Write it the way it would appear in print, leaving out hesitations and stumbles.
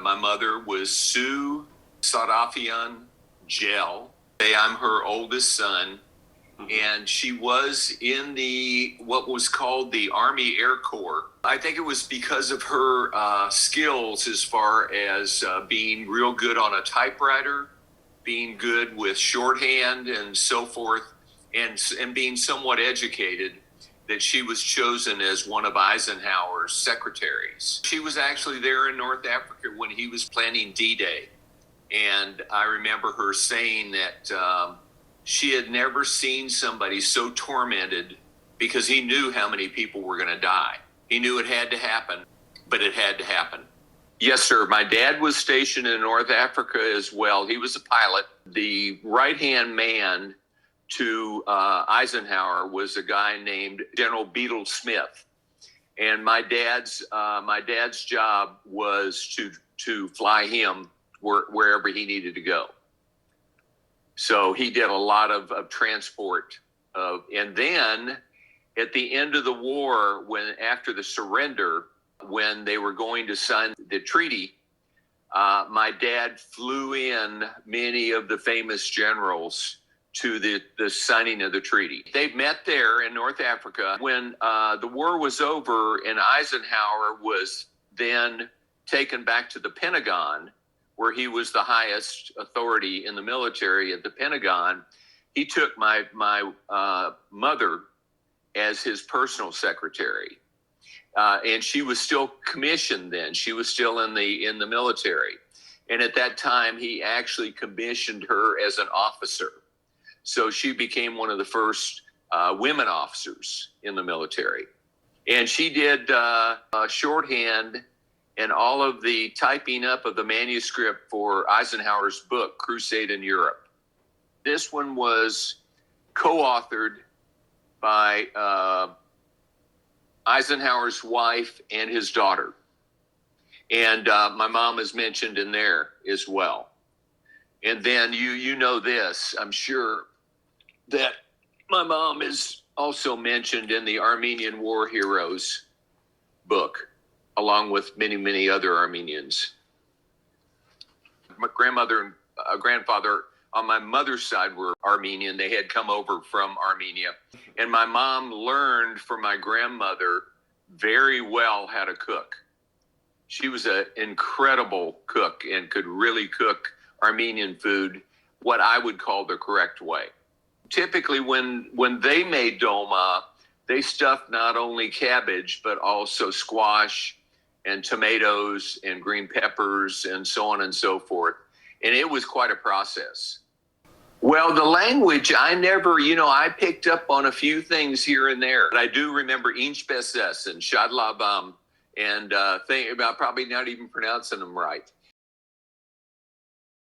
My mother was Sue Sarafian-Jehl. I'm her oldest son, and she was in what was called the Army Air Corps. I think it was because of her skills as far as being real good on a typewriter, being good with shorthand and so forth, and being somewhat educated, that she was chosen as one of Eisenhower's secretaries. She was actually there in North Africa when he was planning D-Day. And I remember her saying that she had never seen somebody so tormented, because he knew how many people were going to die. He knew it had to happen, but it had to happen. Yes, sir. My dad was stationed in North Africa as well. He was a pilot. The right-hand man to Eisenhower was a guy named General Beadle Smith. And my dad's job was to fly him wherever he needed to go. So he did a lot of transport. And then at the end of the war, after the surrender, when they were going to sign the treaty, my dad flew in many of the famous generals to the signing of the treaty. They met there in North Africa. When the war was over and Eisenhower was then taken back to the Pentagon, where he was the highest authority in the military at the Pentagon, he took my mother as his personal secretary. And she was still commissioned then. She was still in the military. And at that time, he actually commissioned her as an officer. So she became one of the first women officers in the military. And she did shorthand and all of the typing up of the manuscript for Eisenhower's book, Crusade in Europe. This one was co-authored by Eisenhower's wife and his daughter. And my mom is mentioned in there as well. And then you know this, I'm sure, that my mom is also mentioned in the Armenian War Heroes book, along with many, many other Armenians. My grandmother and grandfather on my mother's side were Armenian. They had come over from Armenia. And my mom learned from my grandmother very well how to cook. She was an incredible cook and could really cook Armenian food, what I would call the correct way. Typically, when they made dolma, they stuffed not only cabbage, but also squash and tomatoes and green peppers and so on and so forth. And it was quite a process. Well, the language, I picked up on a few things here and there. I do remember Inch Besses and Shadlabam, and I'm probably not even pronouncing them right.